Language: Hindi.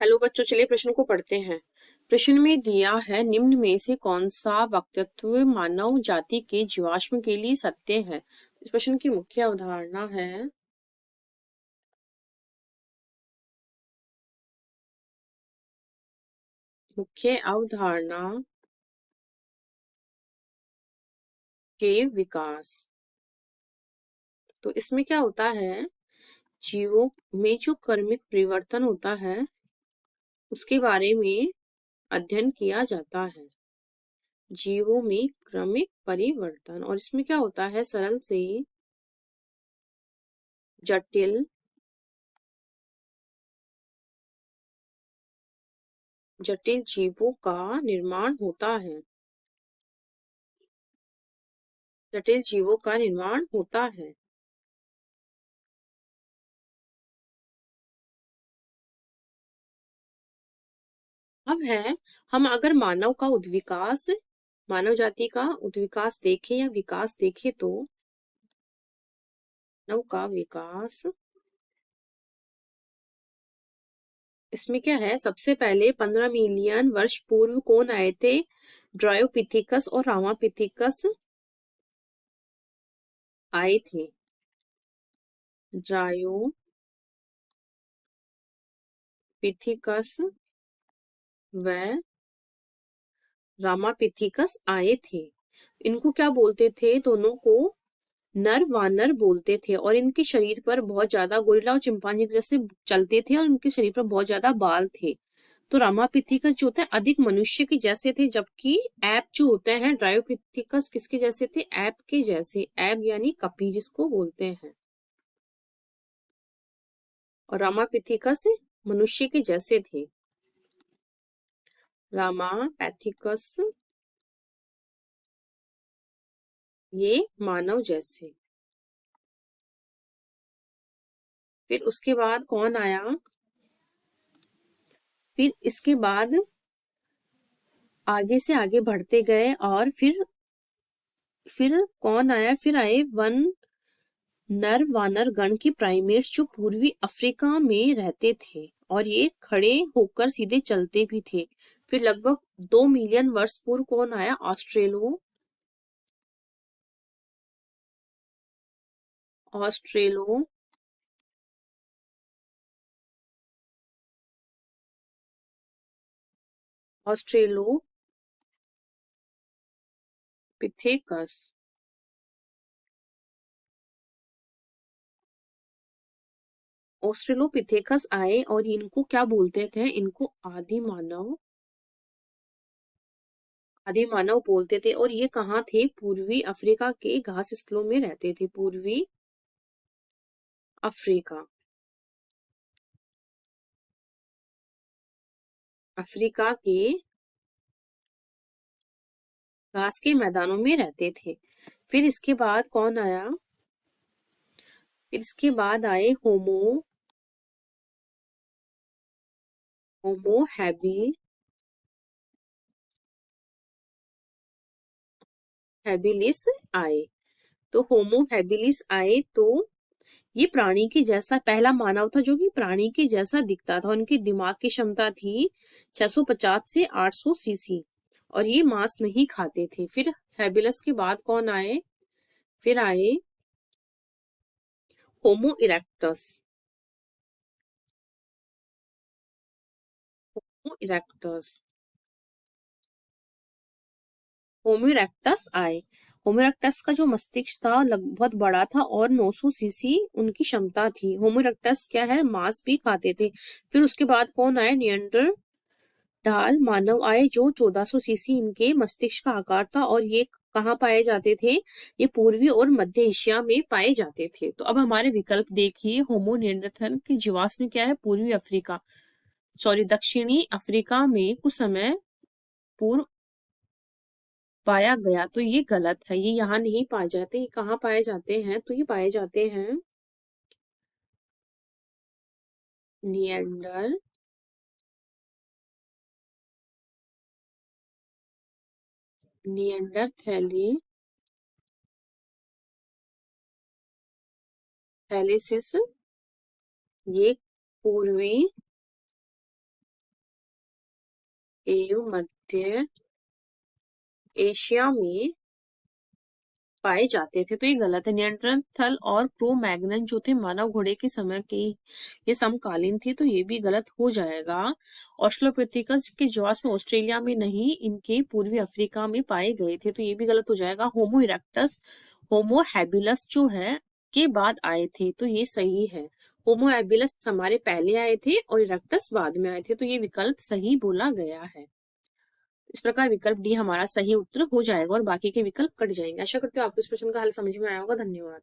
हेलो बच्चों, चलिए प्रश्न को पढ़ते हैं। प्रश्न में दिया है, निम्न में से कौन सा वक्तव्य मानव जाति के जीवाश्म के लिए सत्य है। इस प्रश्न की मुख्य अवधारणा है मुख्य अवधारणा जैव विकास। तो इसमें क्या होता है, जीवों में जो कर्मिक परिवर्तन होता है उसके बारे में अध्ययन किया जाता है। जीवों में क्रमिक परिवर्तन, और इसमें क्या होता है, सरल से जटिल जटिल जीवों का निर्माण होता है। जटिल जीवों का निर्माण होता है। अब है, हम अगर मानव जाति का उद्विकास देखें या विकास देखें तो मानव का विकास, इसमें क्या है, सबसे पहले 15 मिलियन वर्ष पूर्व कौन आए थे? ड्रायोपिथेकस और रामापिथेकस आए थे। ड्रायोपिथेकस व रामापिथेकस आए थे। इनको क्या बोलते थे? दोनों को नर वानर बोलते थे, और इनके शरीर पर बहुत ज्यादा गोरिल्ला और चिंपांजी जैसे चलते थे, और इनके शरीर पर बहुत ज्यादा बाल थे। तो रामापिथिकस जो होता है अधिक मनुष्य के जैसे थे, जबकि ऐप जो होते हैं ड्रायोपिथिकस किसके जैसे थे? ऐप के जैसे। ऐप यानी कपी जिसको बोलते हैं, और रामापिथिकस मनुष्य के जैसे थे। रामापैथिकस ये मानव जैसे। फिर उसके बाद कौन आया? फिर इसके बाद आगे से आगे बढ़ते गए, और फिर कौन आया? फिर आए वन नर वानर गण के प्राइमेट्स जो पूर्वी अफ्रीका में रहते थे, और ये खड़े होकर सीधे चलते भी थे। फिर लगभग 2 मिलियन वर्ष पूर्व कौन आया? ऑस्ट्रेलो ऑस्ट्रेलोपिथेकस। ऑस्ट्रेलोपिथेकस आए, और इनको क्या बोलते थे? इनको आदि मानव बोलते थे। और ये कहाँ थे? पूर्वी अफ्रीका के घास स्थलों में रहते थे। पूर्वी अफ्रीका अफ्रीका के घास के मैदानों में रहते थे। फिर इसके बाद कौन आया? फिर इसके बाद आए होमो हैबिलिस आए। तो होमो हैबिलिस आए, तो ये प्राणी के जैसा पहला मानव था जो कि प्राणी के जैसा दिखता था। उनकी दिमाग की क्षमता थी 650 से 800 सीसी, और ये मांस नहीं खाते थे। फिर हैबिलस के बाद कौन आए? फिर आए होमो इरेक्टस। होमो इरेक्टस होमो इरेक्टस आए। होमो इरेक्टस का जो मस्तिष्क था बहुत बड़ा था, और 900 सीसी उनकी क्षमता थी। होमो इरेक्टस क्या है, मांस भी खाते थे। फिर उसके बाद कौन आए? नियंडरथाल मानव आए, जो 1400 सीसी इनके मस्तिष्क का आकार था, और ये कहाँ पाए जाते थे? ये पूर्वी और मध्य एशिया में पाए जाते थे। तो अब हमारे विकल्प देखिए। होमो नियंडरथल की जीवाश्म क्या है? पूर्वी अफ्रीका, सॉरी, दक्षिणी अफ्रीका में कुछ समय पूर्व पाया गया। तो ये गलत है, ये यहाँ नहीं पाए जाते। ये कहाँ पाए जाते हैं? तो ये पाए जाते हैं नियंडर नियंडरथैली थैलेसिस, ये पूर्वी एवं मध्य एशिया में पाए जाते थे। तो ये गलत है। नियंत्रण और क्रो मैग्नन जो थे मानव घोड़े के समय के ये समकालीन थे, तो ये भी गलत हो जाएगा। ऑस्ट्रोपिथेकस के जॉस में ऑस्ट्रेलिया में नहीं, इनके पूर्वी अफ्रीका में पाए गए थे, तो ये भी गलत हो जाएगा। होमो इरेक्टस होमो हैबिलस जो है के बाद आए थे, तो ये सही है। होमो हैबिलस हमारे पहले आए थे और इरेक्टस बाद में आए थे, तो ये विकल्प सही बोला गया है। इस प्रकार विकल्प डी हमारा सही उत्तर हो जाएगा और बाकी के विकल्प कट जाएंगे। आशा करती हूँ आपको इस प्रश्न का हल समझ में आया होगा। धन्यवाद।